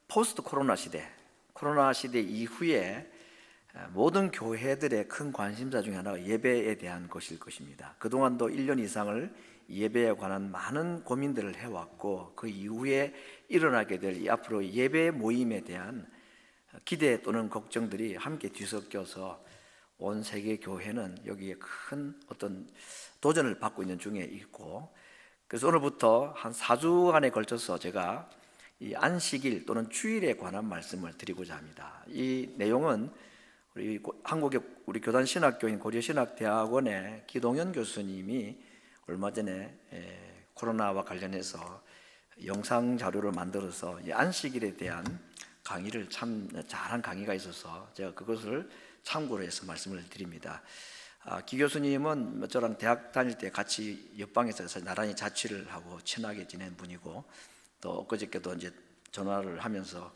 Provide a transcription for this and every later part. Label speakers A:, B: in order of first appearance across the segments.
A: 포스트 코로나 시대 이후에 모든 교회들의 큰 관심사 중에 하나가 예배에 대한 것일 것입니다. 그동안도 1년 이상을 예배에 관한 많은 고민들을 해왔고, 그 이후에 일어나게 될 이 앞으로 예배 모임에 대한 기대 또는 걱정들이 함께 뒤섞여서 온 세계 교회는 여기에 큰 어떤 도전을 받고 있는 중에 있고, 그래서 오늘부터 한 4주간에 걸쳐서 제가 이 안식일 또는 주일에 관한 말씀을 드리고자 합니다. 이 내용은 한국의 우리 교단 신학교인 고려신학대학원의 기동현 교수님이 얼마 전에 코로나와 관련해서 영상 자료를 만들어서 이 안식일에 대한 강의를 참 잘한 강의가 있어서 제가 그것을 참고로 해서 말씀을 드립니다. 기 교수님은 저랑 대학 다닐 때 같이 옆방에서 나란히 자취를 하고 친하게 지낸 분이고, 또 엊그저께도 이제 전화를 하면서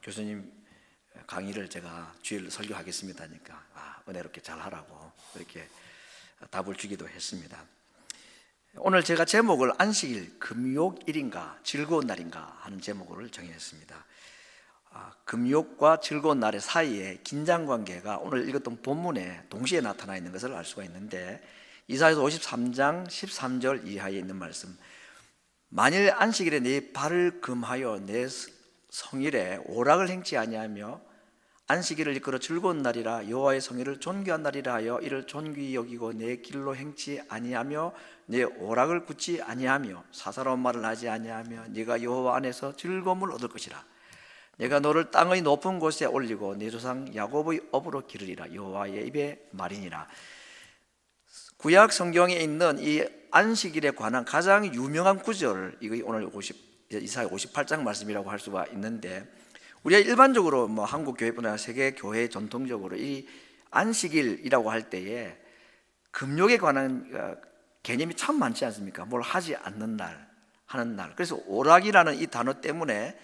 A: 교수님 강의를 제가 주일 설교하겠습니다 하니까 은혜롭게 잘하라고 그렇게 답을 주기도 했습니다. 오늘 제가 제목을 안식일 금욕일인가 즐거운 날인가 하는 제목을 정했습니다. 금욕과 즐거운 날의 사이에 긴장관계가 오늘 읽었던 본문에 동시에 나타나 있는 것을 알 수가 있는데, 이사야서 53장 13절 이하에 있는 말씀, 만일 안식일에 네 발을 금하여 내 성일에 오락을 행치 아니하며 안식일을 이끌어 즐거운 날이라 여호와의 성일을 존귀한 날이라 하여 이를 존귀히 여기고 내 길로 행치 아니하며 내 오락을 굳지 아니하며 사사로운 말을 하지 아니하며 네가 여호와 안에서 즐거움을 얻을 것이라. 내가 너를 땅의 높은 곳에 올리고 내 조상 야곱의 업으로 기르리라. 여호와의 입의 말이니라. 구약 성경에 있는 이 안식일에 관한 가장 유명한 구절, 이거 오늘 이사야 58장 말씀이라고 할 수가 있는데, 우리가 일반적으로 한국 교회뿐 아니라 세계 교회 전통적으로 이 안식일이라고 할 때에 금욕에 관한 개념이 참 많지 않습니까? 뭘 하지 않는 날, 하는 날. 그래서 오락이라는 이 단어 때문에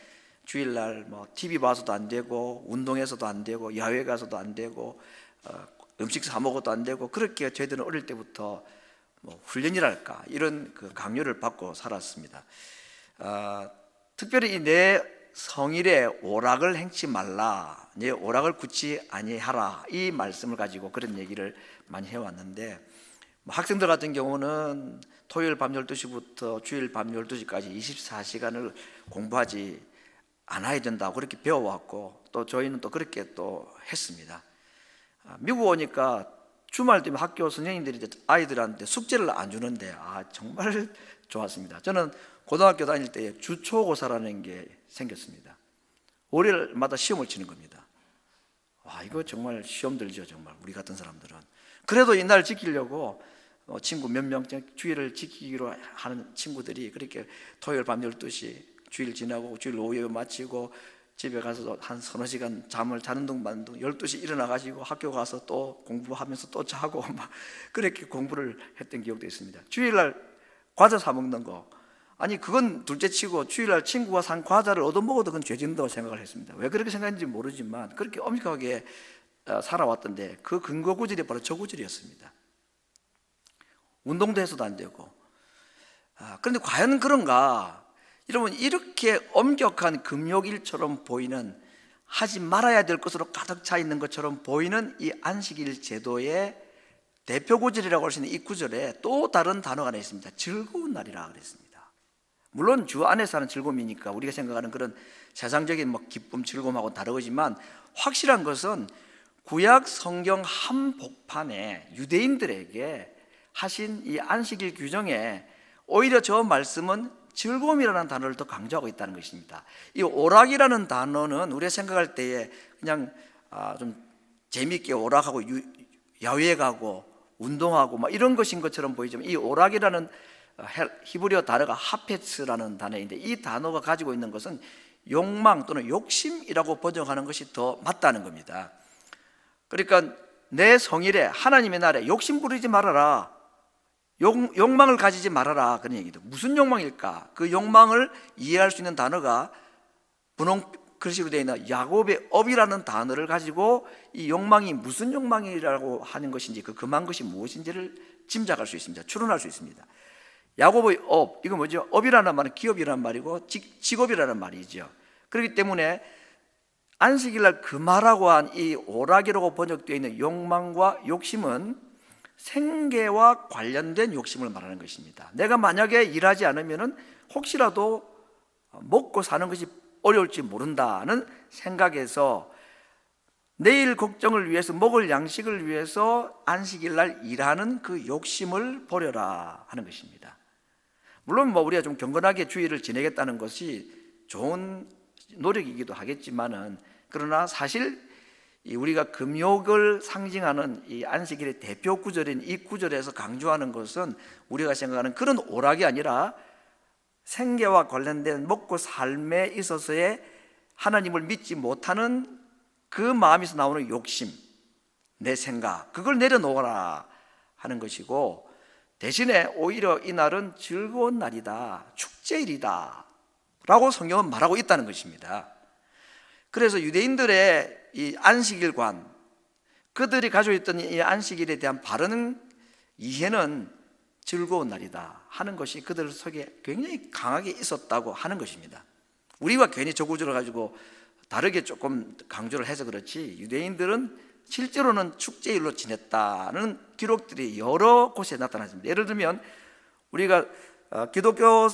A: 주일날 TV 봐서도 안 되고, 운동해서도 안 되고, 야외 가서도 안 되고, 음식 사 먹어도 안 되고, 그렇게 저희들은 어릴 때부터 훈련이랄까 이런 그 강요를 받고 살았습니다. 특별히 내 성일에 오락을 행치 말라, 내 오락을 굳지 아니하라, 이 말씀을 가지고 그런 얘기를 많이 해왔는데, 학생들 같은 경우는 토요일 밤 12시부터 주일 밤 12시까지 24시간을 공부하지 않아야 된다고 그렇게 배워왔고, 또 저희는 또 그렇게 또 했습니다. 미국 오니까 주말 되면 학교 선생님들이 아이들한테 숙제를 안 주는데 정말 좋았습니다. 저는 고등학교 다닐 때 주초고사라는 게 생겼습니다. 월요일마다 시험을 치는 겁니다. 이거 정말 시험 들죠, 정말 우리 같은 사람들은. 그래도 이날 지키려고 친구 몇 명 주일을 지키기로 하는 친구들이 그렇게 토요일 밤 12시 주일 지나고 주일 오후에 마치고 집에 가서 한 서너 시간 잠을 자는 동안 12시 일어나가지고 학교 가서 또 공부하면서 또 자고 막 그렇게 공부를 했던 기억도 있습니다. 주일날 과자 사 먹는 거, 그건 둘째치고 주일날 친구가 산 과자를 얻어먹어도 그건 죄진다고 생각을 했습니다. 왜 그렇게 생각했는지 모르지만 그렇게 엄격하게 살아왔던데, 그 근거 구절이 바로 저 구절이었습니다. 운동도 해서도 안 되고. 그런데 과연 그런가? 여러분, 이렇게 엄격한 금욕일처럼 보이는, 하지 말아야 될 것으로 가득 차 있는 것처럼 보이는 이 안식일 제도의 대표 구절이라고 할 수 있는 이 구절에 또 다른 단어가 하나 있습니다. 즐거운 날이라 그랬습니다. 물론 주 안에서 하는 즐거움이니까 우리가 생각하는 그런 세상적인 기쁨, 즐거움하고는 다르지만, 확실한 것은 구약 성경 한복판에 유대인들에게 하신 이 안식일 규정에 오히려 저 말씀은 즐거움이라는 단어를 더 강조하고 있다는 것입니다. 이 오락이라는 단어는 우리가 생각할 때에 그냥 좀 재미있게 오락하고 야외에 가고 운동하고 이런 것인 것처럼 보이지만, 이 오락이라는 히브리어 단어가 하페츠라는 단어인데, 이 단어가 가지고 있는 것은 욕망 또는 욕심이라고 번역하는 것이 더 맞다는 겁니다. 그러니까 내 성일에, 하나님의 날에 욕심 부리지 말아라, 욕망을 가지지 말아라, 그런 얘기도. 무슨 욕망일까? 그 욕망을 이해할 수 있는 단어가 분홍 글씨로 되어 있는 야곱의 업이라는 단어를 가지고 이 욕망이 무슨 욕망이라고 하는 것인지, 그 금한 것이 무엇인지를 짐작할 수 있습니다. 추론할 수 있습니다. 야곱의 업, 이거 뭐죠? 업이라는 말은 기업이라는 말이고 직업이라는 말이죠. 그렇기 때문에 안식일날 금하라고 한 이 오라기라고 번역되어 있는 욕망과 욕심은 생계와 관련된 욕심을 말하는 것입니다. 내가 만약에 일하지 않으면 혹시라도 먹고 사는 것이 어려울지 모른다는 생각에서 내일 걱정을 위해서, 먹을 양식을 위해서 안식일날 일하는 그 욕심을 버려라 하는 것입니다. 물론 우리가 좀 경건하게 주일을 지내겠다는 것이 좋은 노력이기도 하겠지만은, 그러나 사실 우리가 금욕을 상징하는 이 안식일의 대표 구절인 이 구절에서 강조하는 것은 우리가 생각하는 그런 오락이 아니라 생계와 관련된 먹고 삶에 있어서의 하나님을 믿지 못하는 그 마음에서 나오는 욕심, 내 생각, 그걸 내려놓아라 하는 것이고, 대신에 오히려 이날은 즐거운 날이다, 축제일이다 라고 성경은 말하고 있다는 것입니다. 그래서 유대인들의 이 안식일관, 그들이 가지고 있던 이 안식일에 대한 바른 이해는 즐거운 날이다 하는 것이 그들 속에 굉장히 강하게 있었다고 하는 것입니다. 우리와 괜히 저 구절을 가지고 다르게 조금 강조를 해서 그렇지, 유대인들은 실제로는 축제일로 지냈다는 기록들이 여러 곳에 나타났습니다. 예를 들면 우리가 기독교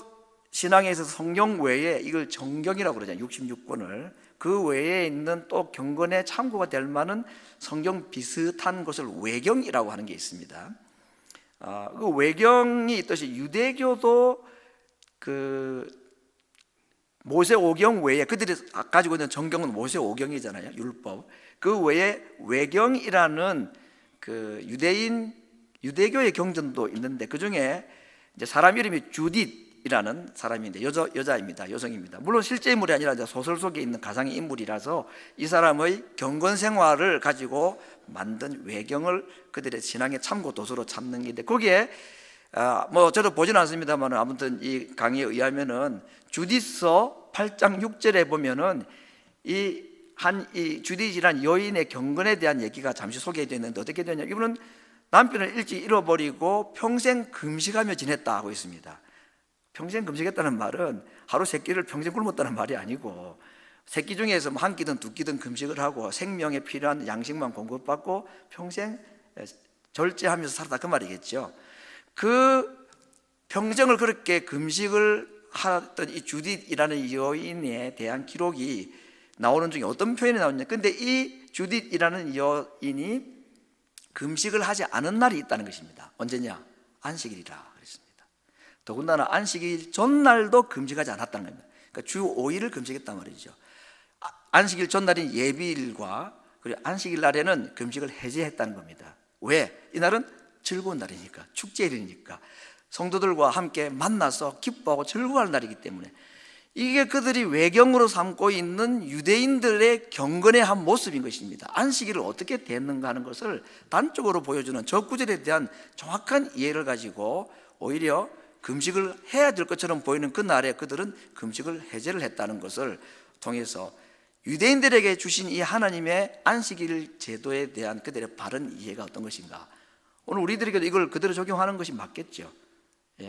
A: 신앙에 있어서 성경 외에 이걸 정경이라고 그러잖아요. 66권을. 그 외에 있는 또 경건에 참고가 될 만한 성경 비슷한 것을 외경이라고 하는 게 있습니다. 그 외경이 있듯이 유대교도 그 모세 오경 외에, 그들이 가지고 있는 정경은 모세 오경이잖아요, 율법. 그 외에 외경이라는 그 유대교의 경전도 있는데, 그 중에 이제 사람 이름이 주딧이라는 사람인데 여자입니다, 여성입니다. 물론 실제 인물이 아니라 소설 속에 있는 가상의 인물이라서 이 사람의 경건 생활을 가지고 만든 외경을 그들의 신앙의 참고 도서로 참는 게 있는데, 거기에 저도 보지는 않습니다만 아무튼 이 강의에 의하면은 주디서 8장 6절에 보면은 이 주디지란 여인의 경건에 대한 얘기가 잠시 소개되어 있는데, 어떻게 되냐, 이분은 남편을 일찍 잃어버리고 평생 금식하며 지냈다 하고 있습니다. 평생 금식했다는 말은 하루 세 끼를 평생 굶었다는 말이 아니고, 세 끼 중에서 한 끼든 두 끼든 금식을 하고 생명에 필요한 양식만 공급받고 평생 절제하면서 살았다, 그 말이겠죠. 그 평생을 그렇게 금식을 하던 이 주딧이라는 여인에 대한 기록이 나오는 중에 어떤 표현이 나오냐, 근데 이 주딧이라는 여인이 금식을 하지 않은 날이 있다는 것입니다. 언제냐? 안식일이라 그랬습니다. 더군다나 안식일 전날도 금식하지 않았다는 겁니다. 그러니까 주 5일을 금식했단 말이죠. 안식일 전날인 예비일과 그리고 안식일 날에는 금식을 해제했다는 겁니다. 왜? 이날은 즐거운 날이니까, 축제일이니까, 성도들과 함께 만나서 기뻐하고 즐거워할 날이기 때문에. 이게 그들이 외경으로 삼고 있는 유대인들의 경건의 한 모습인 것입니다. 안식일을 어떻게 대했는가 하는 것을 단적으로 보여주는 저 구절에 대한 정확한 이해를 가지고 오히려 금식을 해야 될 것처럼 보이는 그날에 그들은 금식을 해제를 했다는 것을 통해서 유대인들에게 주신 이 하나님의 안식일 제도에 대한 그들의 바른 이해가 어떤 것인가, 오늘 우리들에게도 이걸 그대로 적용하는 것이 맞겠죠.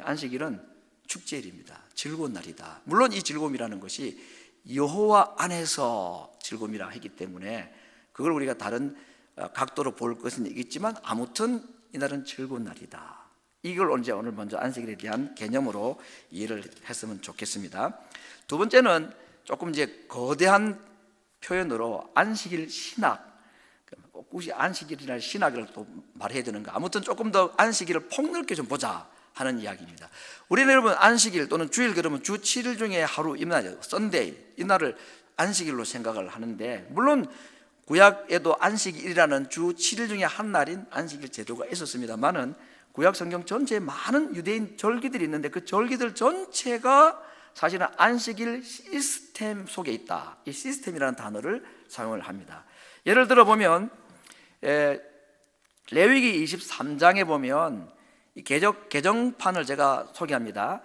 A: 안식일은 축제일입니다. 즐거운 날이다. 물론 이 즐거움이라는 것이 여호와 안에서 즐거움이라 했기 때문에 그걸 우리가 다른 각도로 볼 것은 있겠지만, 아무튼 이날은 즐거운 날이다. 이걸 오늘 먼저 안식일에 대한 개념으로 이해를 했으면 좋겠습니다. 두 번째는 조금 이제 거대한 표현으로 안식일 신학, 굳이 안식일이나 신학을 또 말해야 되는가, 아무튼 조금 더 안식일을 폭넓게 좀 보자 하는 이야기입니다. 우리는 여러분 안식일 또는 주일 그러면 주 7일 중에 하루 이날 썬데이, 이날을 안식일로 생각을 하는데, 물론 구약에도 안식일이라는 주 7일 중에 한 날인 안식일 제도가 있었습니다만은 구약 성경 전체에 많은 유대인 절기들이 있는데 그 절기들 전체가 사실은 안식일 시스템 속에 있다. 이 시스템이라는 단어를 사용을 합니다. 예를 들어 보면 레위기 23장에 보면 이 개정판을 제가 소개합니다.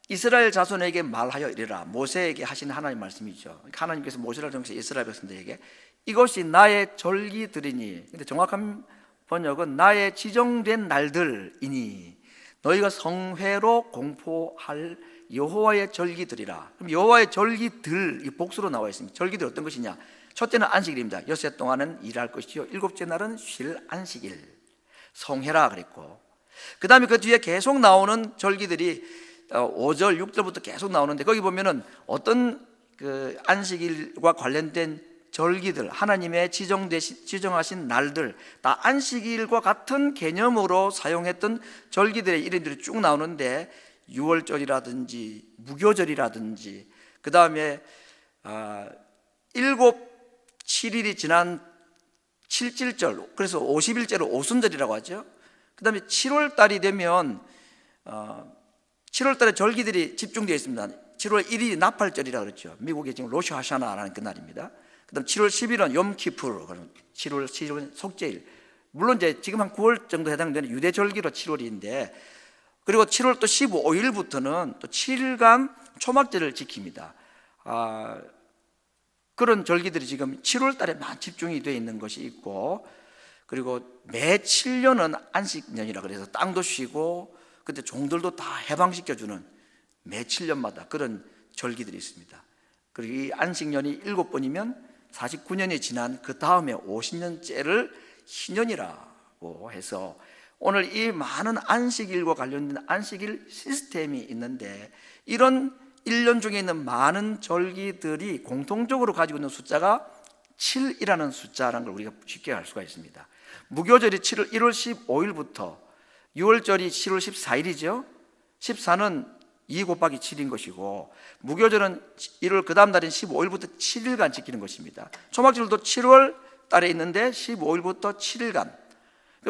A: 이스라엘 자손에게 말하여 이르라. 모세에게 하신 하나님 말씀이죠. 하나님께서 모세를 통해서 이스라엘 백성들에게 이것이 나의 절기들이니, 근데 정확한 번역은 나의 지정된 날들이니 너희가 성회로 공포할 여호와의 절기들이라. 그럼 여호와의 절기들, 이 복수로 나와 있습니다. 절기들 어떤 것이냐? 첫째는 안식일입니다. 엿새 동안은 일할 것이요 일곱째 날은 쉴 안식일, 성회라 그랬고, 그 다음에 그 뒤에 계속 나오는 절기들이 5절, 6절부터 계속 나오는데, 거기 보면은 어떤 그 안식일과 관련된 절기들, 하나님의 지정하신 날들, 다 안식일과 같은 개념으로 사용했던 절기들의 이름들이 쭉 나오는데, 유월절이라든지 무교절이라든지, 그 다음에 7일이 지난 칠칠절, 그래서 50일째로 오순절이라고 하죠. 그 다음에 7월 달이 되면 7월 달에 절기들이 집중되어 있습니다. 7월 1일이 나팔절이라고 그랬죠. 미국에 지금 로시 하샤나라는 그 날입니다. 그 다음 7월 10일은 염키푸르, 7월 7일은 속죄일. 물론 이제 지금 한 9월 정도 해당되는 유대 절기로 7월인데, 그리고 7월 또 15일부터는 또 7일간 초막절을 지킵니다. 그런 절기들이 지금 7월 달에만 집중이 되어 있는 것이 있고, 그리고 매 7년은 안식년이라 그래서 땅도 쉬고, 근데 종들도 다 해방시켜주는 매 7년마다 그런 절기들이 있습니다. 그리고 이 안식년이 7번이면 49년이 지난 그 다음에 50년째를 희년이라고 해서, 오늘 이 많은 안식일과 관련된 안식일 시스템이 있는데, 이런 1년 중에 있는 많은 절기들이 공통적으로 가지고 있는 숫자가 7이라는 숫자라는 걸 우리가 쉽게 알 수가 있습니다. 무교절이 1월 15일부터, 6월절이 7월 14일이죠. 14는 2 곱하기 7인 것이고, 무교절은 1월 그 다음 날인 15일부터 7일간 지키는 것입니다. 초막절도 7월 달에 있는데 15일부터 7일간,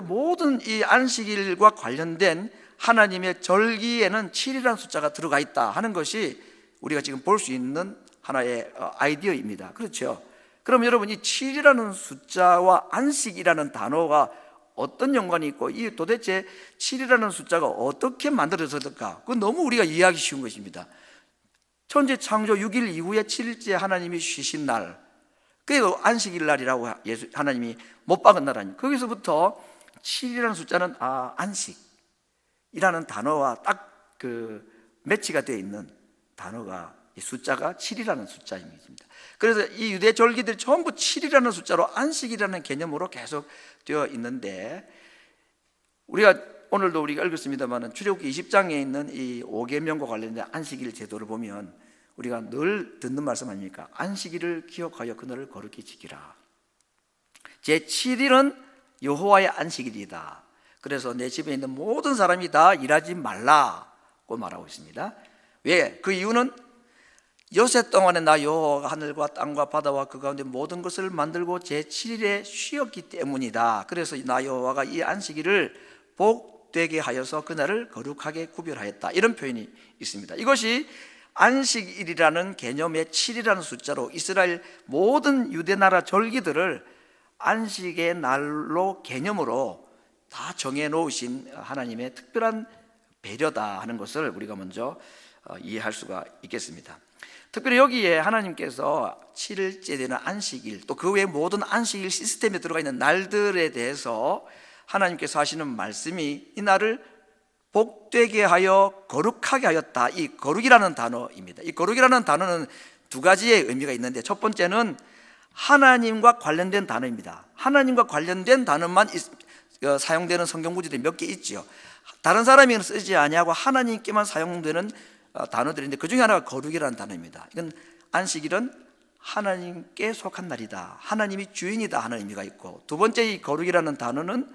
A: 모든 이 안식일과 관련된 하나님의 절기에는 7이라는 숫자가 들어가 있다 하는 것이 우리가 지금 볼 수 있는 하나의 아이디어입니다. 그렇죠? 그럼 여러분, 이 7이라는 숫자와 안식이라는 단어가 어떤 연관이 있고, 이 도대체 7이라는 숫자가 어떻게 만들어졌을까? 그건 너무 우리가 이해하기 쉬운 것입니다. 천지 창조 6일 이후에 7일째 하나님이 쉬신 날, 그게 안식일 날이라고 하나님이 못 박은 날 아닙니까? 거기서부터 7이라는 숫자는 안식이라는 단어와 딱 그 매치가 되어 있는 단어가, 이 숫자가 7이라는 숫자입니다. 그래서 이 유대 절기들이 전부 7이라는 숫자로 안식이라는 개념으로 계속 되어 있는데, 우리가 오늘도 우리가 읽었습니다만 출애굽기 20장에 있는 이 5계명과 관련된 안식일 제도를 보면 우리가 늘 듣는 말씀 아닙니까? 안식일을 기억하여 그날을 거룩히 지키라. 제7일은 여호와의 안식일이다. 그래서 내 집에 있는 모든 사람이 다 일하지 말라고 말하고 있습니다. 왜? 그 이유는 엿새 동안에 나 여호와가 하늘과 땅과 바다와 그 가운데 모든 것을 만들고 제7일에 쉬었기 때문이다. 그래서 나 여호와가 이 안식일을 복되게 하여서 그날을 거룩하게 구별하였다. 이런 표현이 있습니다. 이것이 안식일이라는 개념의 7이라는 숫자로 이스라엘 모든 유대 나라 절기들을 안식의 날로 개념으로 다 정해놓으신 하나님의 특별한 배려다 하는 것을 우리가 먼저 이해할 수가 있겠습니다. 특별히 여기에 하나님께서 7일째 되는 안식일, 또 그 외 모든 안식일 시스템에 들어가 있는 날들에 대해서 하나님께서 하시는 말씀이 이 날을 복되게 하여 거룩하게 하였다. 이 거룩이라는 단어입니다. 이 거룩이라는 단어는 두 가지의 의미가 있는데, 첫 번째는 하나님과 관련된 단어입니다. 하나님과 관련된 단어만 사용되는 성경 구절이 몇 개 있지요. 다른 사람이 쓰지 아니하고 하나님께만 사용되는 단어들인데, 그 중에 하나가 거룩이라는 단어입니다. 이건 안식일은 하나님께 속한 날이다, 하나님이 주인이다 하는 의미가 있고, 두 번째 이 거룩이라는 단어는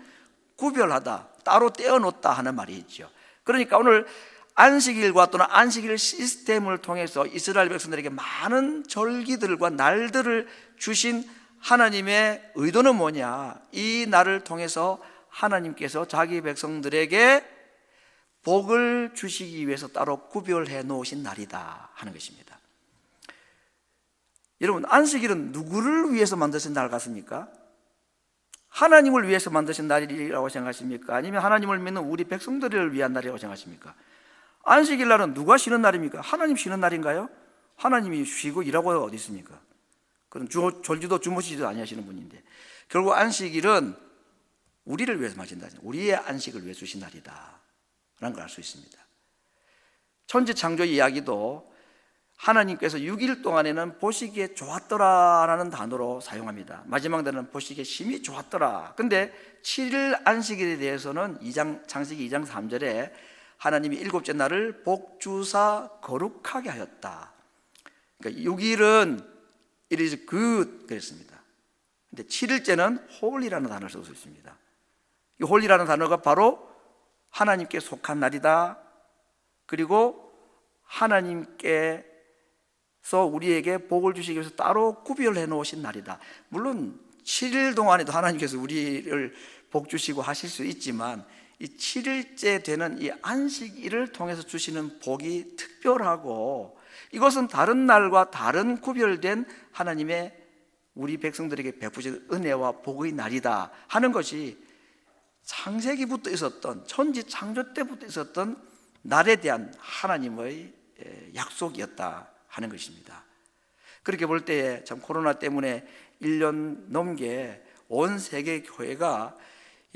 A: 구별하다, 따로 떼어놓다 하는 말이 있죠. 그러니까 오늘 안식일과 또는 안식일 시스템을 통해서 이스라엘 백성들에게 많은 절기들과 날들을 주신 하나님의 의도는 뭐냐? 이 날을 통해서 하나님께서 자기 백성들에게 복을 주시기 위해서 따로 구별해 놓으신 날이다 하는 것입니다. 여러분, 안식일은 누구를 위해서 만드신 날 같습니까? 하나님을 위해서 만드신 날이라고 생각하십니까? 아니면 하나님을 믿는 우리 백성들을 위한 날이라고 생각하십니까? 안식일 날은 누가 쉬는 날입니까? 하나님 쉬는 날인가요? 하나님이 쉬고 일하고 어디 있습니까? 그럼 졸지도 주무시지도 아니하시는 분인데, 결국 안식일은 우리를 위해서 마신 날이다, 우리의 안식을 위해 주신 날이다 라는 걸 알 수 있습니다. 천지 창조 이야기도 하나님께서 6일 동안에는 보시기에 좋았더라라는 단어로 사용합니다. 마지막 날은 보시기에 심히 좋았더라. 근데 7일 안식일에 대해서는 창세기 2장 3절에 하나님이 일곱째 날을 복주사 거룩하게 하였다. 그러니까 6일은 it is good 그랬습니다. 근데 7일째는 홀이라는 단어를 쓰고 있습니다. 이 홀이라는 단어가 바로 하나님께 속한 날이다. 그리고 하나님께서 우리에게 복을 주시기 위해서 따로 구별해 놓으신 날이다. 물론 7일 동안에도 하나님께서 우리를 복 주시고 하실 수 있지만 이 7일째 되는 이 안식일을 통해서 주시는 복이 특별하고, 이것은 다른 날과 다른 구별된 하나님의 우리 백성들에게 베푸신 은혜와 복의 날이다 하는 것이 창세기부터 있었던, 천지 창조 때부터 있었던 날에 대한 하나님의 약속이었다 하는 것입니다. 그렇게 볼 때에 참 코로나 때문에 1년 넘게 온 세계 교회가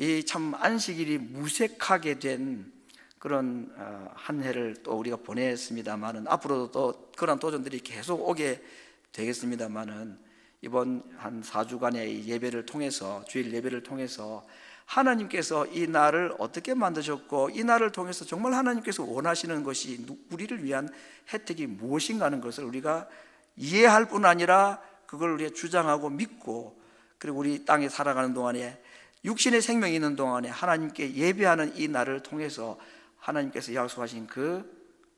A: 이 참 안식일이 무색하게 된 그런 한 해를 또 우리가 보냈습니다만은, 앞으로도 또 그런 도전들이 계속 오게 되겠습니다만은, 이번 한 4주간의 예배를 통해서, 주일 예배를 통해서 하나님께서 이 날을 어떻게 만드셨고, 이 날을 통해서 정말 하나님께서 원하시는 것이 우리를 위한 혜택이 무엇인가 하는 것을 우리가 이해할 뿐 아니라 그걸 우리가 주장하고 믿고, 그리고 우리 땅에 살아가는 동안에, 육신의 생명이 있는 동안에 하나님께 예배하는 이 날을 통해서 하나님께서 약속하신 그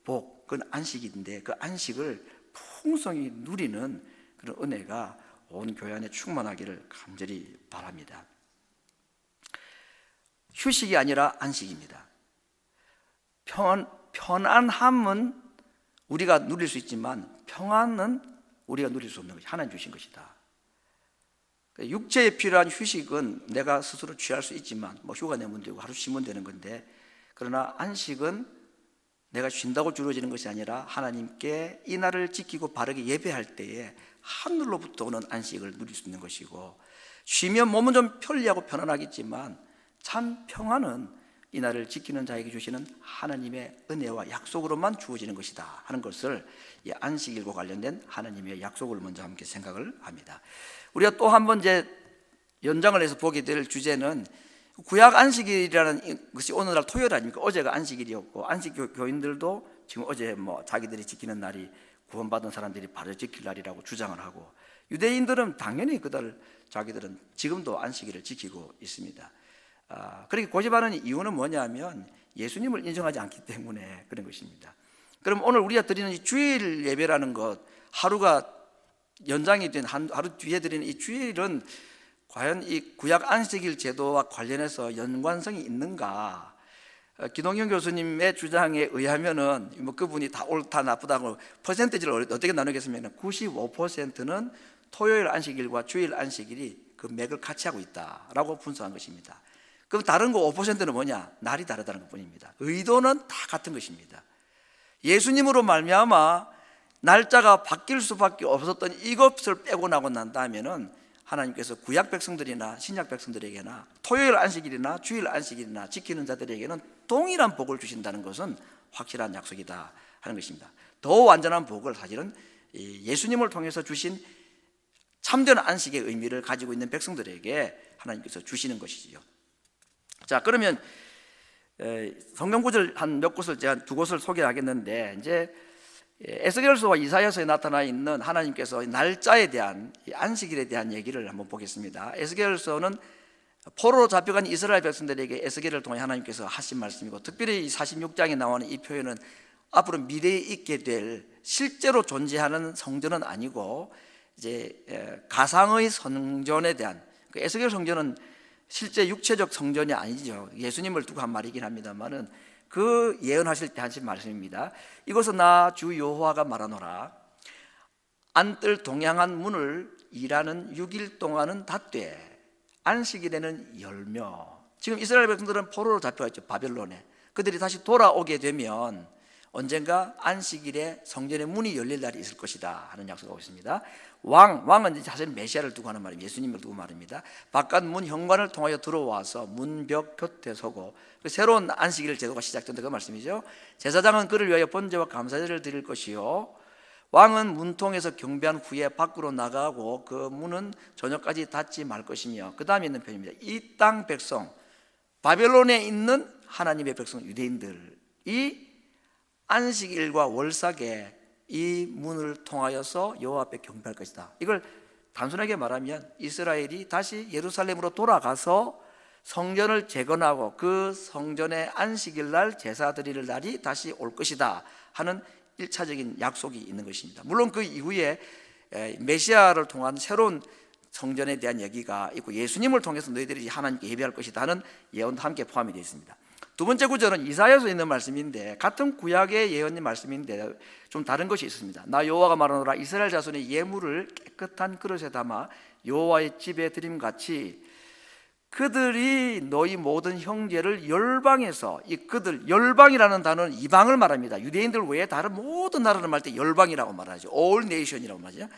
A: 복, 그건 안식인데 그 안식을 풍성히 누리는 그런 은혜가 온 교회 안에 충만하기를 간절히 바랍니다. 휴식이 아니라 안식입니다. 편안함은 우리가 누릴 수 있지만 평안은 우리가 누릴 수 없는 것이 하나님 주신 것이다. 육체에 필요한 휴식은 내가 스스로 취할 수 있지만, 뭐 휴가 내면 되고 하루 쉬면 되는 건데, 그러나 안식은 내가 쉰다고 주어지는 것이 아니라 하나님께 이 날을 지키고 바르게 예배할 때에 하늘로부터 오는 안식을 누릴 수 있는 것이고, 쉬면 몸은 좀 편리하고 편안하겠지만 참 평안은 이 날을 지키는 자에게 주시는 하나님의 은혜와 약속으로만 주어지는 것이다 하는 것을 이 안식일과 관련된 하나님의 약속을 먼저 함께 생각을 합니다. 우리가 또 한 번 이제 연장을 해서 보게 될 주제는 구약 안식일이라는 것이 오늘날 토요일 아닙니까? 어제가 안식일이었고, 안식 교인들도 지금 어제 뭐 자기들이 지키는 날이 구원받은 사람들이 바로 지킬 날이라고 주장을 하고, 유대인들은 당연히 그들 자기들은 지금도 안식일을 지키고 있습니다. 그렇게 고집하는 이유는 뭐냐면 예수님을 인정하지 않기 때문에 그런 것입니다. 그럼 오늘 우리가 드리는 이 주일 예배라는 것, 하루가 연장이 된 하루 뒤에 드리는 이 주일은 과연 이 구약 안식일 제도와 관련해서 연관성이 있는가? 기동현 교수님의 주장에 의하면은 뭐 그분이 다 옳다 나쁘다고 퍼센티지를 어떻게 나누겠으면 95%는 토요일 안식일과 주일 안식일이 그 맥을 같이 하고 있다라고 분석한 것입니다. 그럼 다른 거 5%는 뭐냐? 날이 다르다는 것뿐입니다. 의도는 다 같은 것입니다. 예수님으로 말미암아 날짜가 바뀔 수밖에 없었던 이것을 빼고 나고 난다면은 하나님께서 구약 백성들이나 신약 백성들에게나 토요일 안식일이나 주일 안식일이나 지키는 자들에게는 동일한 복을 주신다는 것은 확실한 약속이다 하는 것입니다. 더 완전한 복을 사실은 예수님을 통해서 주신 참된 안식의 의미를 가지고 있는 백성들에게 하나님께서 주시는 것이지요. 자, 그러면 성경 구절 한 몇 곳을 제가 두 곳을 소개하겠는데, 이제 에스겔서와 이사야서에 나타나 있는 하나님께서 날짜에 대한 안식일에 대한 얘기를 한번 보겠습니다. 에스겔서는 포로로 잡혀간 이스라엘 백성들에게 에스겔을 통해 하나님께서 하신 말씀이고, 특별히 이 46장에 나오는 이 표현은 앞으로 미래에 있게 될 실제로 존재하는 성전은 아니고 이제 가상의 성전에 대한, 에스겔 성전은 실제 육체적 성전이 아니죠. 예수님을 두고 한 말이긴 합니다만은 그 예언하실 때 하신 말씀입니다. 이것은 나 주 여호와가 말하노라. 안뜰 동양한 문을 일하는 6일 동안은 닫되 안식일에는 열며. 지금 이스라엘 백성들은 포로로 잡혀있죠, 바벨론에. 그들이 다시 돌아오게 되면 언젠가 안식일에 성전의 문이 열릴 날이 있을 것이다 하는 약속하고 있습니다. 왕은 사실 메시아를 두고 하는 말입니다. 예수님을 두고 말입니다. 바깥 문 현관을 통하여 들어와서 문벽 곁에 서고 새로운 안식일 제도가 시작된다 그 말씀이죠. 제사장은 그를 위하여 번제와 감사제를 드릴 것이요, 왕은 문통에서 경배한 후에 밖으로 나가고 그 문은 저녁까지 닫지 말 것이며, 그 다음에 있는 편입니다. 이 땅 백성, 바벨론에 있는 하나님의 백성 유대인들이 안식일과 월삭에 이 문을 통하여서 여호와 앞에 경배할 것이다. 이걸 단순하게 말하면 이스라엘이 다시 예루살렘으로 돌아가서 성전을 재건하고 그 성전의 안식일 날 제사 드릴 날이 다시 올 것이다 하는 1차적인 약속이 있는 것입니다. 물론 그 이후에 메시아를 통한 새로운 성전에 대한 얘기가 있고 예수님을 통해서 너희들이 하나님께 예배할 것이다 하는 예언도 함께 포함이 되어 있습니다. 두 번째 구절은 이사야서 있는 말씀인데 같은 구약의 예언의 말씀인데 좀 다른 것이 있습니다. 나 여호와가 말하노라, 이스라엘 자손의 예물을 깨끗한 그릇에 담아 여호와의 집에 드림같이 그들이 너희 모든 형제를 열방에서, 이 그들, 열방이라는 단어는 이방을 말합니다. 유대인들 외에 다른 모든 나라를 말할 때 열방이라고 말하죠. All nation이라고 말하죠.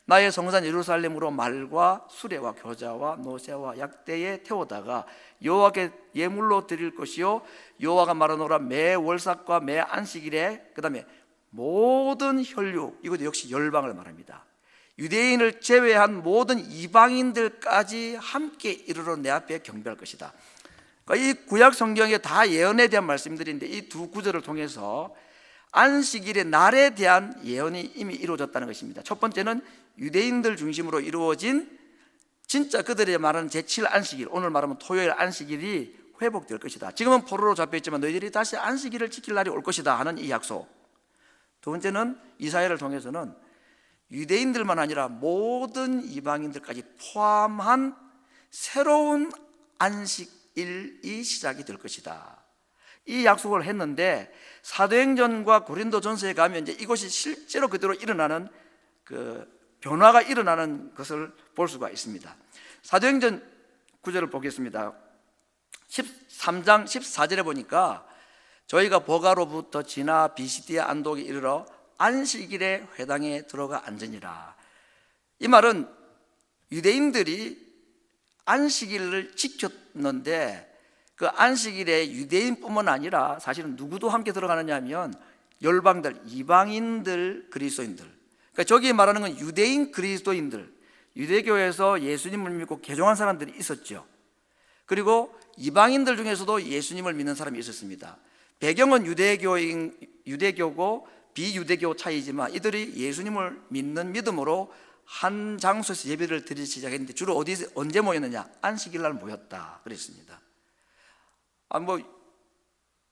A: 나의 성산 예루살렘으로 말과 수레와 겨자와 노새와 약대에 태우다가 여호와께 예물로 드릴 것이요, 여호와가 말하노라, 매 월삭과 매 안식일에, 그 다음에 모든 혈육, 이것도 역시 열방을 말합니다. 유대인을 제외한 모든 이방인들까지 함께 이르러 내 앞에 경배할 것이다. 그러니까 이 구약 성경에 다 예언에 대한 말씀들인데 이 두 구절을 통해서 안식일의 날에 대한 예언이 이미 이루어졌다는 것입니다. 첫 번째는 유대인들 중심으로 이루어진 진짜 그들이 말하는 제7 안식일, 오늘 말하면 토요일 안식일이 회복될 것이다. 지금은 포로로 잡혀있지만 너희들이 다시 안식일을 지킬 날이 올 것이다 하는 이 약속. 두 번째는 이사야를 통해서는 유대인들만 아니라 모든 이방인들까지 포함한 새로운 안식일이 시작이 될 것이다. 이 약속을 했는데 사도행전과 고린도전서에 가면 이제 이것이 실제로 그대로 일어나는 그 변화가 일어나는 것을 볼 수가 있습니다. 사도행전 9절을 보겠습니다. 13장 14절에 보니까 저희가 보가로부터 지나 비시디아 안독에 이르러 안식일에 회당에 들어가 앉으니라. 이 말은 유대인들이 안식일을 지켰는데 그 안식일에 유대인뿐만 아니라 사실은 누구도 함께 들어가느냐 하면 열방들, 이방인들, 그리스도인들. 그러니까 저기 말하는 건 유대인 그리스도인들, 유대교에서 예수님을 믿고 개종한 사람들이 있었죠. 그리고 이방인들 중에서도 예수님을 믿는 사람이 있었습니다. 배경은 유대교고 비유대교 차이지만 이들이 예수님을 믿는 믿음으로 한 장소에서 예배를 드리기 시작했는데 주로 언제 모였느냐? 안식일 날 모였다 그랬습니다.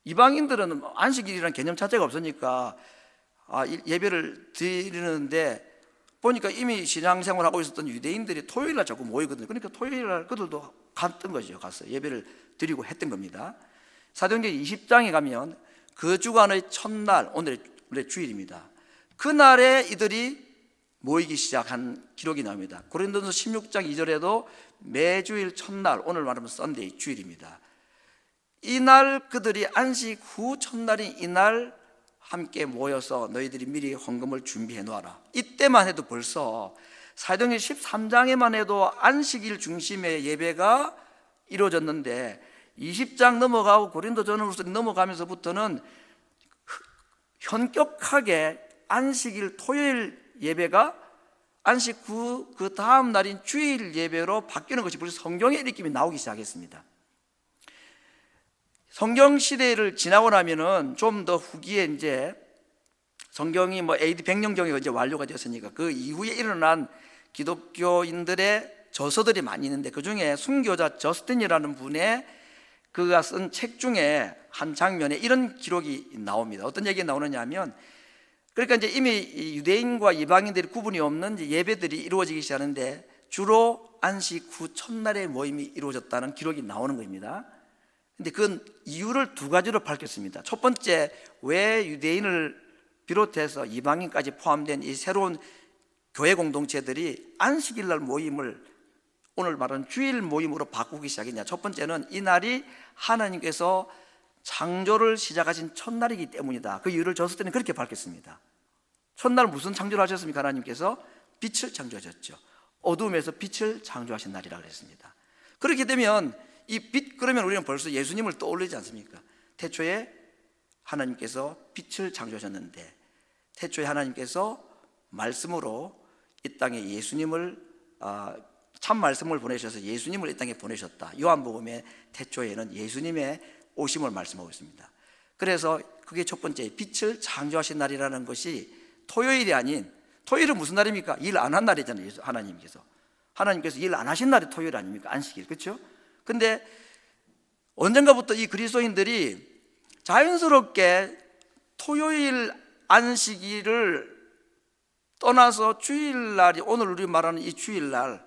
A: 이방인들은 안식일이라는 개념 자체가 없으니까 예배를 드리는데 보니까 이미 신앙생활을 하고 있었던 유대인들이 토요일 날 자꾸 모이거든요. 그러니까 토요일 날 그들도 갔던 거죠. 가서 예배를 드리고 했던 겁니다. 사도행전 20장에 가면 그 주간의 첫날, 오늘의 주일입니다. 그날에 이들이 모이기 시작한 기록이 나옵니다. 고린도전서 16장 2절에도 매주일 첫날, 오늘 말하면 썬데이, 주일입니다. 이날 그들이 안식 후 첫날인 이날 함께 모여서 너희들이 미리 헌금을 준비해 놓아라. 이때만 해도 벌써 사도행전 13장에만 해도 안식일 중심의 예배가 이루어졌는데 20장 넘어가고 고린도전서 넘어가면서부터는 현격하게 안식일 토요일 예배가 안식 후 그 다음 날인 주일 예배로 바뀌는 것이 벌써 성경의 느낌이 나오기 시작했습니다. 성경 시대를 지나고 나면은 좀 더 후기에 이제 성경이 AD 100년경에 이제 완료가 되었으니까 그 이후에 일어난 기독교인들의 저서들이 많이 있는데 그 중에 순교자 저스틴이라는 분의 그가 쓴 책 중에 한 장면에 이런 기록이 나옵니다. 어떤 얘기가 나오느냐 하면 그러니까 이제 이미 유대인과 이방인들이 구분이 없는 예배들이 이루어지기 시작하는데 주로 안식 후 첫날의 모임이 이루어졌다는 기록이 나오는 겁니다. 근데 그 이유를 두 가지로 밝혔습니다. 첫 번째, 왜 유대인을 비롯해서 이방인까지 포함된 이 새로운 교회 공동체들이 안식일 날 모임을 오늘 말하는 주일 모임으로 바꾸기 시작했냐. 첫 번째는 이 날이 하나님께서 창조를 시작하신 첫날이기 때문이다. 그 이유를 저서 때는 그렇게 밝혔습니다. 첫날 무슨 창조를 하셨습니까? 하나님께서 빛을 창조하셨죠. 어둠에서 빛을 창조하신 날이라고 그랬습니다. 그렇게 되면 이 빛, 그러면 우리는 벌써 예수님을 떠올리지 않습니까? 태초에 하나님께서 빛을 창조하셨는데, 태초에 하나님께서 말씀으로 이 땅에 예수님을 참 말씀을 보내셔서 예수님을 이 땅에 보내셨다. 요한복음의 태초에는 예수님의 오심을 말씀하고 있습니다. 그래서 그게 첫 번째, 빛을 창조하신 날이라는 것이 토요일이 아닌, 토요일은 무슨 날입니까? 일 안 한 날이잖아요. 하나님께서 일 안 하신 날이 토요일 아닙니까? 안식일, 그렇죠? 근데 언젠가부터 이 그리스도인들이 자연스럽게 토요일 안식일을 떠나서 주일날이, 오늘 우리 말하는 이 주일날,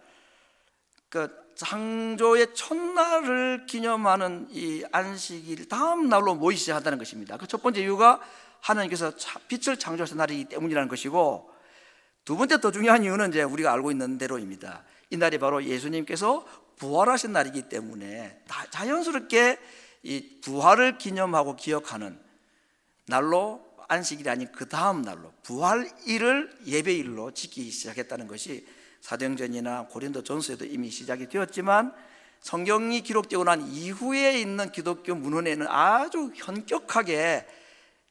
A: 그 창조의 첫날을 기념하는 이 안식일 다음 날로 모이셔야 한다는 것입니다. 그 첫 번째 이유가 하나님께서 빛을 창조하신 날이기 때문이라는 것이고, 두 번째 더 중요한 이유는 이제 우리가 알고 있는 대로입니다. 이 날이 바로 예수님께서 부활하신 날이기 때문에 자연스럽게 이 부활을 기념하고 기억하는 날로, 안식일이 아닌 그 다음 날로 부활일을 예배일로 지키기 시작했다는 것이 사도행전이나 고린도전서에도 이미 시작이 되었지만, 성경이 기록되고 난 이후에 있는 기독교 문헌에는 아주 현격하게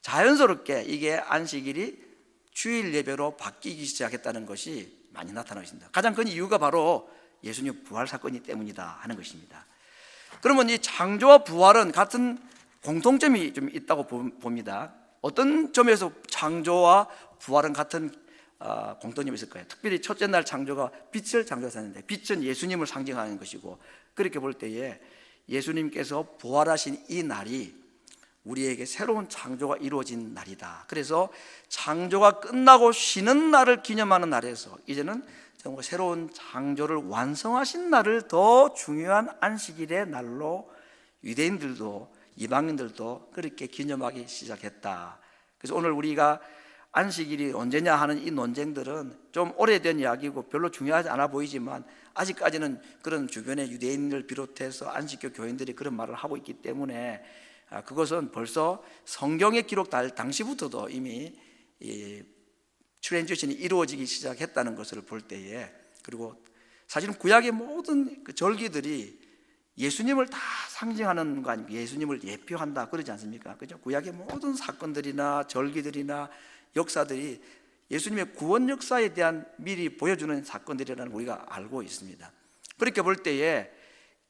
A: 자연스럽게 이게 안식일이 주일 예배로 바뀌기 시작했다는 것이 많이 나타나고 있습니다. 가장 큰 이유가 바로 예수님 부활 사건이기 때문이다 하는 것입니다. 그러면 이 창조와 부활은 같은 공통점이 좀 있다고 봅니다. 어떤 점에서 창조와 부활은 같은 공통점이 있을까요? 특별히 첫째 날 창조가 빛을 창조하셨는데, 빛은 예수님을 상징하는 것이고, 그렇게 볼 때에 예수님께서 부활하신 이 날이 우리에게 새로운 창조가 이루어진 날이다. 그래서 창조가 끝나고 쉬는 날을 기념하는 날에서 이제는 정말 새로운 창조를 완성하신 날을 더 중요한 안식일의 날로 유대인들도 이방인들도 그렇게 기념하기 시작했다. 그래서 오늘 우리가 안식일이 언제냐 하는 이 논쟁들은 좀 오래된 이야기고 별로 중요하지 않아 보이지만, 아직까지는 그런 주변의 유대인을 비롯해서 안식교 교인들이 그런 말을 하고 있기 때문에 그것은 벌써 성경의 기록 당시부터도 이미 트랜지션이 이루어지기 시작했다는 것을 볼 때에, 그리고 사실은 구약의 모든 그 절기들이 예수님을 다 상징하는 거 아닙니까? 예수님을 예표한다 그러지 않습니까? 그죠? 구약의 모든 사건들이나 절기들이나 역사들이 예수님의 구원 역사에 대한 미리 보여주는 사건들이라는 우리가 알고 있습니다. 그렇게 볼 때에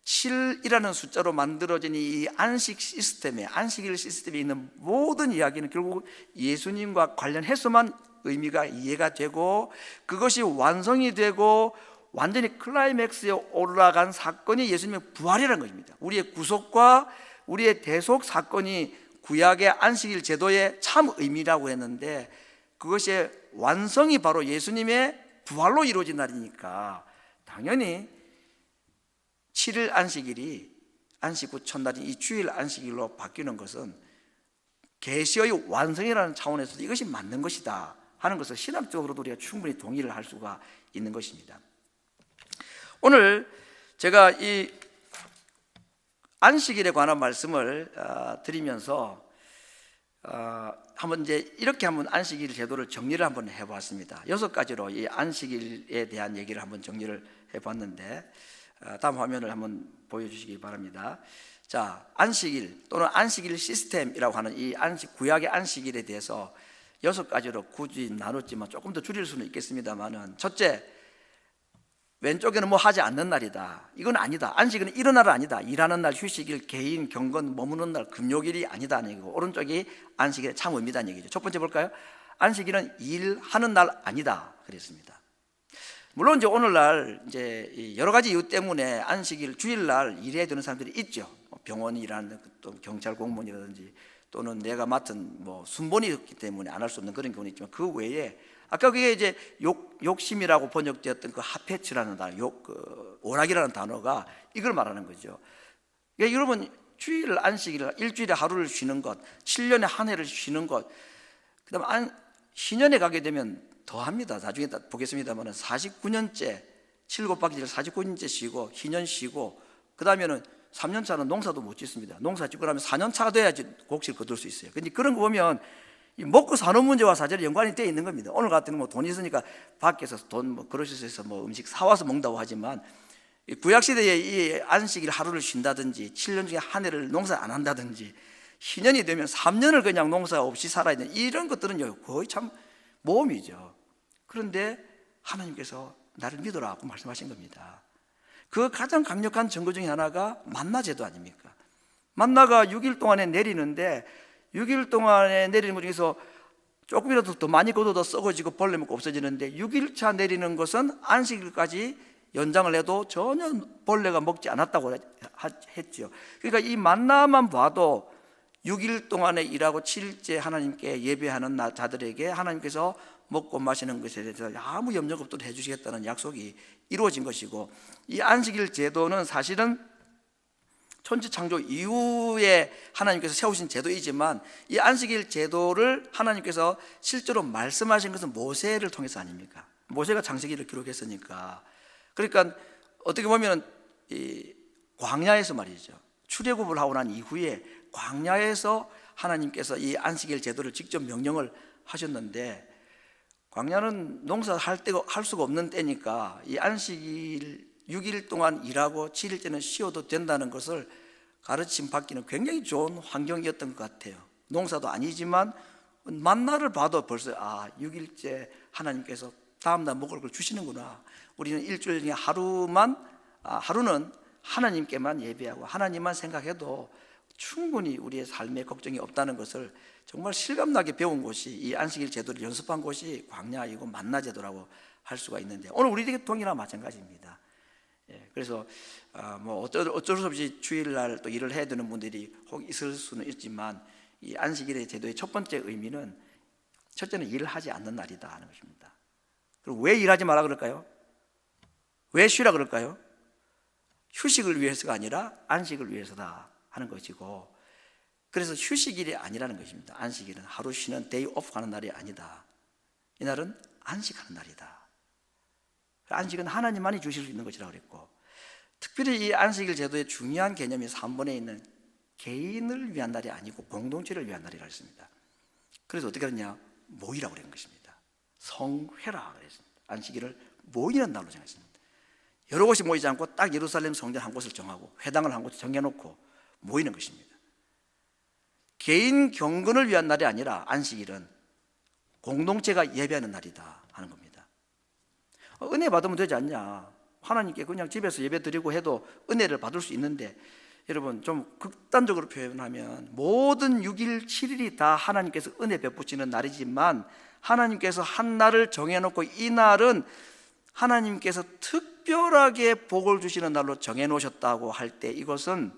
A: 7이라는 숫자로 만들어진 이 안식 시스템에, 안식일 시스템에 있는 모든 이야기는 결국 예수님과 관련해서만 의미가 이해가 되고, 그것이 완성이 되고 완전히 클라이맥스에 올라간 사건이 예수님의 부활이라는 것입니다. 우리의 구속과 우리의 대속 사건이 구약의 안식일 제도의 참 의미라고 했는데, 그것의 완성이 바로 예수님의 부활로 이루어진 날이니까 당연히 7일 안식일이 안식 후 첫날인 이 주일 안식일로 바뀌는 것은 계시의 완성이라는 차원에서 이것이 맞는 것이다 하는 것을 신학적으로도 우리가 충분히 동의를 할 수가 있는 것입니다. 오늘 제가 이 안식일에 관한 말씀을 드리면서 한번 이제 이렇게 한번 안식일 제도를 정리를 한번 해보았습니다. 6가지로 이 안식일에 대한 얘기를 한번 정리를 해봤는데, 다음 화면을 한번 보여주시기 바랍니다. 자, 안식일 또는 안식일 시스템이라고 하는 이 구약의 안식일에 대해서 6가지로 굳이 나눴지만 조금 더 줄일 수는 있겠습니다만은, 첫째, 왼쪽에는 뭐 하지 않는 날이다. 이건 아니다. 안식일은 이런 날은 아니다. 일하는 날, 휴식일, 개인, 경건, 머무는 날, 금요일이 아니다는 얘기고, 오른쪽이 안식일의 참 의미다는 얘기죠. 첫 번째 볼까요? 안식일은 일하는 날 아니다 그랬습니다. 물론 이제 오늘날 이제 여러 가지 이유 때문에 안식일, 주일날 일해야 되는 사람들이 있죠. 병원이 일하는, 또 경찰 공무원이라든지, 또는 내가 맡은 뭐 순번이었기 때문에 안 할 수 없는 그런 경우는 있지만, 그 외에 아까 그게 이제 욕심이라고 번역되었던 그 하페츠라는 단어, 오락이라는 단어가 이걸 말하는 거죠. 그러니까 여러분, 주일 안식일, 일주일에 하루를 쉬는 것, 7년에 한 해를 쉬는 것, 그다음 신년에 가게 되면 더 합니다. 나중에 보겠습니다만 49년째 7 곱하기 7 49년째 쉬고, 희년 쉬고, 그 다음에는 3년 차는 농사도 못 짓습니다. 농사 짓고 나면 4년 차가 돼야지 곡식을 거둘 수 있어요. 근데 그런 거 보면 이 먹고 사는 문제와 사실은 연관이 되어 있는 겁니다. 오늘 같은 뭐 돈 있으니까 밖에서 돈 뭐 그릇에서 뭐 음식 사와서 먹는다고 하지만 이 구약 시대에 이 안식일 하루를 쉰다든지 7년 중에 한 해를 농사 안 한다든지 희년이 되면 3년을 그냥 농사 없이 살아야 되는 이런 것들은요 거의 참 모험이죠. 그런데 하나님께서 나를 믿어라고 말씀하신 겁니다. 그 가장 강력한 증거 중에 하나가 만나 제도 아닙니까? 만나가 6일 동안에 내리는데 6일 동안에 내리는 것 중에서 조금이라도 더 많이 거둬도 썩어지고 벌레 먹고 없어지는데 6일차 내리는 것은 안식일까지 연장을 해도 전혀 벌레가 먹지 않았다고 했죠. 그러니까 이 만나만 봐도 6일 동안에 일하고 7일째 하나님께 예배하는 자들에게 하나님께서 먹고 마시는 것에 대해서 아무 염려가 없도록 해주시겠다는 약속이 이루어진 것이고, 이 안식일 제도는 사실은 천지창조 이후에 하나님께서 세우신 제도이지만 이 안식일 제도를 하나님께서 실제로 말씀하신 것은 모세를 통해서 아닙니까? 모세가 창세기를 기록했으니까. 그러니까 어떻게 보면 이 광야에서 말이죠, 출애굽을 하고 난 이후에 광야에서 하나님께서 이 안식일 제도를 직접 명령을 하셨는데, 광야는 농사할 때가 할 수가 없는 때니까 이 안식일 6일 동안 일하고 7일째는 쉬어도 된다는 것을 가르침 받기는 굉장히 좋은 환경이었던 것 같아요. 농사도 아니지만 만나를 봐도 벌써 6일째 하나님께서 다음날 먹을 걸 주시는구나. 우리는 일주일 중에 하루는 하나님께만 예배하고 하나님만 생각해도 충분히 우리의 삶에 걱정이 없다는 것을 정말 실감나게 배운 곳이, 이 안식일 제도를 연습한 곳이 광야이고 만나 제도라고 할 수가 있는데, 오늘 우리 대통이나 마찬가지입니다. 그래서 뭐 어쩔 수 없이 주일날 또 일을 해야 되는 분들이 혹 있을 수는 있지만, 이 안식일의 제도의 첫 번째 의미는, 첫째는 일을 하지 않는 날이다 하는 것입니다. 그리고 왜 일하지 마라 그럴까요? 왜 쉬라 그럴까요? 휴식을 위해서가 아니라 안식을 위해서다 하는 것이고, 그래서 휴식일이 아니라는 것입니다. 안식일은 하루 쉬는 데이 오프 하는 날이 아니다. 이날은 안식하는 날이다. 안식은 하나님만이 주실 수 있는 것이라고 그랬고, 특별히 이 안식일 제도의 중요한 개념이 3번에 있는 개인을 위한 날이 아니고 공동체를 위한 날이라고 했습니다. 그래서 어떻게 했냐? 모이라고 그런 것입니다. 성회라 그랬습니다. 안식일을 모이는 날로 정했습니다. 여러 곳이 모이지 않고 딱 예루살렘 성전 한 곳을 정하고 회당을 한 곳을 정해놓고 모이는 것입니다. 개인 경건을 위한 날이 아니라 안식일은 공동체가 예배하는 날이다 하는 겁니다. 은혜 받으면 되지 않냐? 하나님께 그냥 집에서 예배 드리고 해도 은혜를 받을 수 있는데, 여러분 좀 극단적으로 표현하면 모든 6일 7일이 다 하나님께서 은혜 베푸시는 날이지만, 하나님께서 한 날을 정해놓고 이 날은 하나님께서 특별하게 복을 주시는 날로 정해놓으셨다고 할 때, 이것은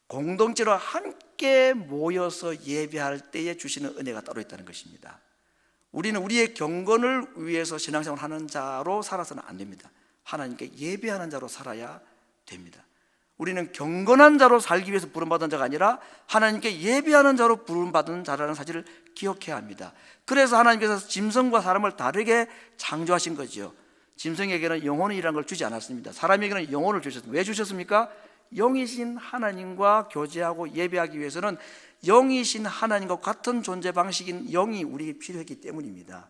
A: 공동체로 함께 모여서 예배할 때에 주시는 은혜가 따로 있다는 것입니다. 우리는 우리의 경건을 위해서 신앙생활을 하는 자로 살아서는 안 됩니다. 하나님께 예배하는 자로 살아야 됩니다. 우리는 경건한 자로 살기 위해서 부름받은 자가 아니라 하나님께 예배하는 자로 부름받은 자라는 사실을 기억해야 합니다. 그래서 하나님께서 짐승과 사람을 다르게 창조하신 거죠. 짐승에게는 영혼이라는 걸 주지 않았습니다. 사람에게는 영혼을 주셨습니다. 왜 주셨습니까? 영이신 하나님과 교제하고 예배하기 위해서는 영이신 하나님과 같은 존재 방식인 영이 우리에게 필요했기 때문입니다.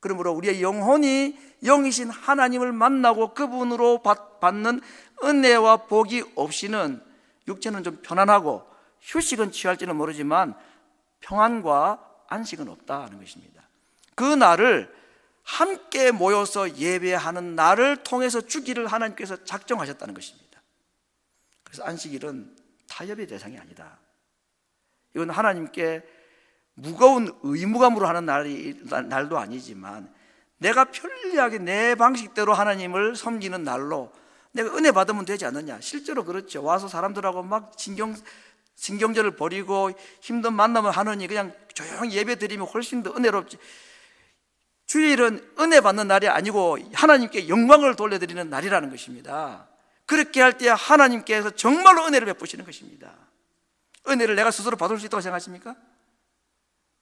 A: 그러므로 우리의 영혼이 영이신 하나님을 만나고 그분으로 받는 은혜와 복이 없이는 육체는 좀 편안하고 휴식은 취할지는 모르지만 평안과 안식은 없다는 것입니다. 그 날을 함께 모여서 예배하는 날을 통해서 주기를 하나님께서 작정하셨다는 것입니다. 그래서 안식일은 타협의 대상이 아니다. 이건 하나님께 무거운 의무감으로 하는 날도 아니지만, 내가 편리하게 내 방식대로 하나님을 섬기는 날로 내가 은혜 받으면 되지 않느냐. 실제로 그렇죠. 와서 사람들하고 막 신경절을 버리고 힘든 만남을 하느니 그냥 조용히 예배 드리면 훨씬 더 은혜롭지. 주일은 은혜 받는 날이 아니고 하나님께 영광을 돌려드리는 날이라는 것입니다. 그렇게 할 때 하나님께서 정말로 은혜를 베푸시는 것입니다. 은혜를 내가 스스로 받을 수 있다고 생각하십니까?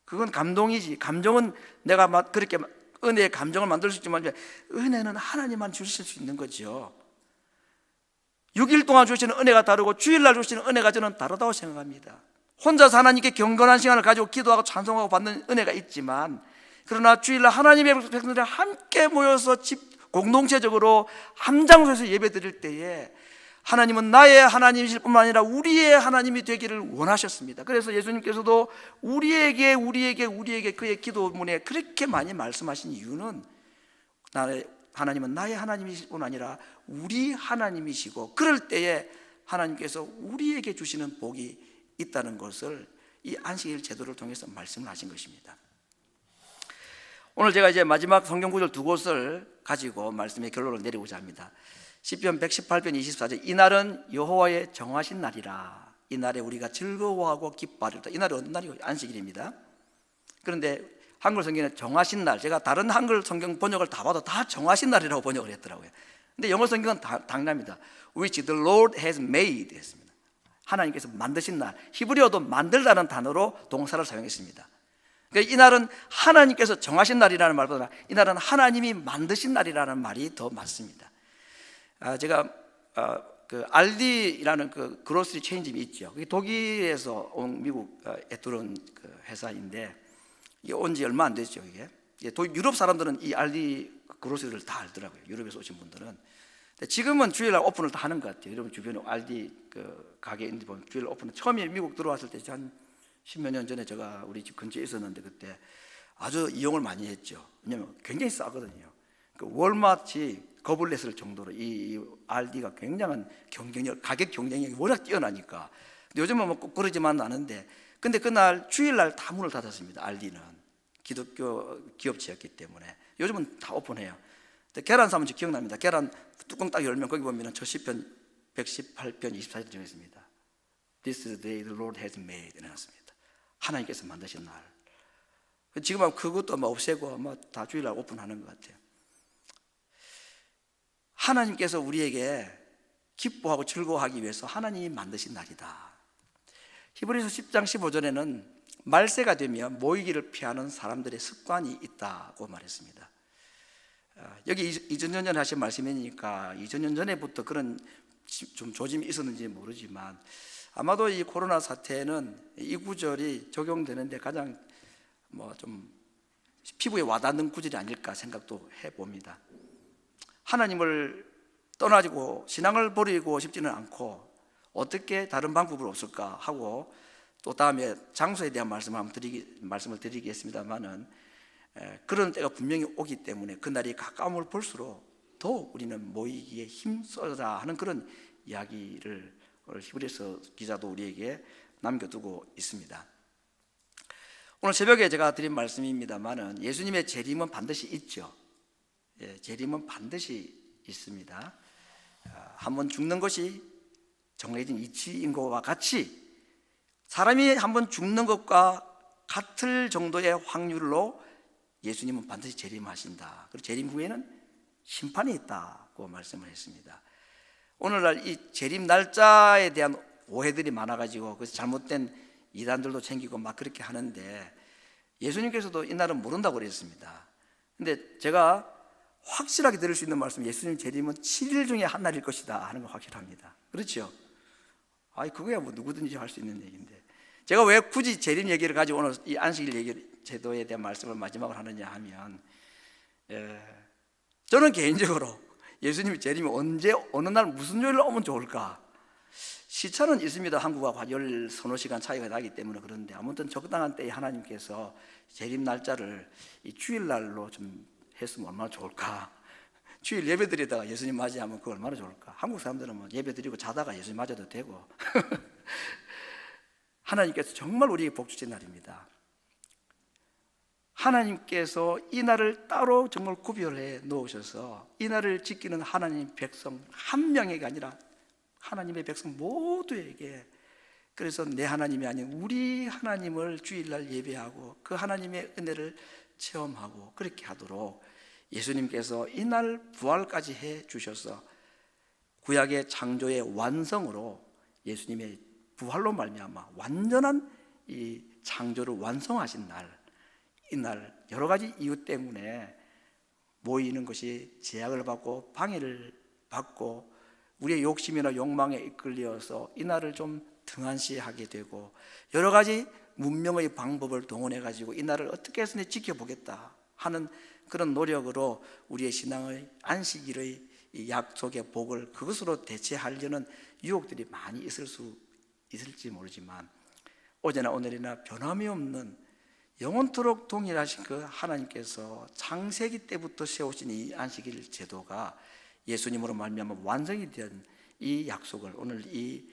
A: 그건 감동이지. 감정은 내가 그렇게 은혜의 감정을 만들 수 있지만, 은혜는 하나님만 주실 수 있는 거죠. 6일 동안 주시는 은혜가 다르고 주일날 주시는 은혜가 저는 다르다고 생각합니다. 혼자서 하나님께 경건한 시간을 가지고 기도하고 찬송하고 받는 은혜가 있지만, 그러나 주일날 하나님의 백성들이 함께 모여서 공동체적으로 한 장소에서 예배 드릴 때에 하나님은 나의 하나님이실 뿐만 아니라 우리의 하나님이 되기를 원하셨습니다. 그래서 예수님께서도 우리에게 그의 기도문에 그렇게 많이 말씀하신 이유는, 하나님은 나의 하나님이실 뿐 아니라 우리 하나님이시고, 그럴 때에 하나님께서 우리에게 주시는 복이 있다는 것을 이 안식일 제도를 통해서 말씀을 하신 것입니다. 오늘 제가 이제 마지막 성경 구절 두 곳을 가지고 말씀의 결론을 내리고자 합니다. 시편 118편 24절, 이날은 여호와의 정하신 날이라. 이 날에 우리가 즐거워하고 기뻐하리로다. 이 날이 어느 날이고? 안식일입니다. 그런데 한글 성경에 정하신 날, 제가 다른 한글 성경 번역을 다 봐도 다 정하신 날이라고 번역을 했더라고요. 근데 영어 성경은 당납니다. Which the Lord has made 했습니다. 하나님께서 만드신 날. 히브리어도 만들다는 단어로 동사를 사용했습니다. 그러니까 이 날은 하나님께서 정하신 날이라는 말보다 이 날은 하나님이 만드신 날이라는 말이 더 맞습니다. 제가 그 알디라는 그 그로스리 체인점이 있죠. 그게 독일에서 온 미국 에투론 그 회사인데, 이게 온 지 얼마 안 됐죠. 이게 유럽 사람들은 이 알디 그로스리를 다 알더라고요. 유럽에서 오신 분들은. 지금은 주일날 오픈을 다 하는 것 같아요. 여러분 주변에 알디 그 가게 있는데 보면 주일 오픈은, 처음에 미국 들어왔을 때 한 10몇 년 전에 제가 우리 집 근처에 있었는데 그때 아주 이용을 많이 했죠. 왜냐하면 굉장히 싸거든요. 그 월마트이 겁을 냈을 정도로 이 알디가 굉장한 경쟁력, 가격 경쟁력이 워낙 뛰어나니까. 근데 요즘은 뭐 꼭 그러지만 않은데, 근데 그날 주일날 다 문을 닫았습니다. 알디는 기독교 기업체였기 때문에. 요즘은 다 오픈해요. 계란 사면 기억납니다. 계란 뚜껑 딱 열면 거기 보면 저 시편 118편 24절 정해 있습니다. This is the day the Lord has made 해놨습니다. 하나님께서 만드신 날. 지금은 그것도 아마 없애고 아마 다 주일날 오픈하는 것 같아요. 하나님께서 우리에게 기뻐하고 즐거워하기 위해서 하나님이 만드신 날이다. 히브리서 10장 15절에는 말세가 되면 모이기를 피하는 사람들의 습관이 있다고 말했습니다. 여기 2000년 전에 하신 말씀이니까 2000년 전에부터 그런 좀 조짐이 있었는지 모르지만, 아마도 이 코로나 사태는 이 구절이 적용되는데 가장 좀 피부에 와닿는 구절이 아닐까 생각도 해봅니다. 하나님을 떠나지고 신앙을 버리고 싶지는 않고 어떻게 다른 방법은 없을까 하고, 또 다음에 장소에 대한 말씀을 드리겠습니다만은, 그런 때가 분명히 오기 때문에 그날이 가까움을 볼수록 더 우리는 모이기에 힘써라 하는 그런 이야기를 오늘 히브리서 기자도 우리에게 남겨두고 있습니다. 오늘 새벽에 제가 드린 말씀입니다만은, 예수님의 재림은 반드시 있죠. 재림은 반드시 있습니다. 한번 죽는 것이 정해진 이치인 것과 같이 사람이 한번 죽는 것과 같을 정도의 확률로 예수님은 반드시 재림하신다. 그리고 재림 후에는 심판이 있다고 말씀을 했습니다. 오늘날 이 재림 날짜에 대한 오해들이 많아가지고 그래서 잘못된 이단들도 챙기고 막 그렇게 하는데, 예수님께서도 이 날은 모른다고 그랬습니다. 근데 제가 확실하게 들을 수 있는 말씀, 예수님 재림은 7일 중에 한 날일 것이다 하는 거 확실합니다. 그렇죠? 그거야 뭐 누구든지 할 수 있는 얘기인데, 제가 왜 굳이 재림 얘기를 가지고 오늘 이 안식일 제도에 대한 말씀을 마지막으로 하느냐 하면, 저는 개인적으로 예수님이 재림이 언제 어느 날 무슨 요일로 오면 좋을까? 시차는 있습니다. 한국과 10-서너 시간 차이가 나기 때문에. 그런데 아무튼 적당한 때에 하나님께서 재림 날짜를 이 주일날로 좀 했으면 얼마나 좋을까? 주일 예배 드리다가 예수님 맞이하면 그거 얼마나 좋을까? 한국 사람들은 뭐 예배 드리고 자다가 예수님 맞아도 되고 하나님께서 정말 우리에게 복 주신 날입니다. 하나님께서 이 날을 따로 정말 구별해 놓으셔서 이 날을 지키는 하나님 백성 한 명에게 아니라 하나님의 백성 모두에게, 그래서 내 하나님이 아닌 우리 하나님을 주일날 예배하고 그 하나님의 은혜를 체험하고 그렇게 하도록 예수님께서 이날 부활까지 해 주셔서 구약의 창조의 완성으로 예수님의 부활로 말미암아 완전한 이 창조를 완성하신 날, 이날 여러 가지 이유 때문에 모이는 것이 제약을 받고 방해를 받고
B: 우리의 욕심이나 욕망에 이끌려서 이 날을 좀 등한시하게 되고 여러 가지 문명의 방법을 동원해 가지고 이 날을 어떻게 해서 지켜보겠다 하는 그런 노력으로 우리의 신앙의 안식일의 이 약속의 복을 그것으로 대체하려는 유혹들이 많이 있을지 모르지만 어제나 오늘이나 변함이 없는 영원토록 동일하신 그 하나님께서 창세기 때부터 세우신 이 안식일 제도가 예수님으로 말미암아 완성이 된 이 약속을 오늘 이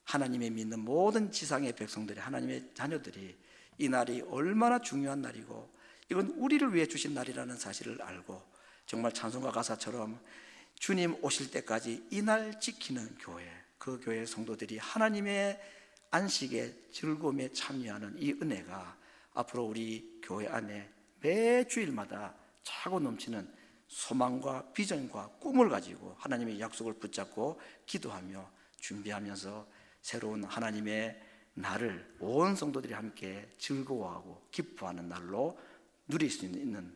B: 하나님의 믿는 모든 지상의 백성들이, 하나님의 자녀들이 이 날이 얼마나 중요한 날이고 이건 우리를 위해 주신 날이라는 사실을 알고 정말 찬송가 가사처럼 주님 오실 때까지 이 날 지키는 교회, 그 교회 성도들이 하나님의 안식의 즐거움에 참여하는 이 은혜가 앞으로 우리 교회 안에 매 주일마다 차고 넘치는 소망과 비전과 꿈을 가지고 하나님의 약속을 붙잡고 기도하며 준비하면서 새로운 하나님의 날을 온 성도들이 함께 즐거워하고 기뻐하는 날로 누릴 수 있는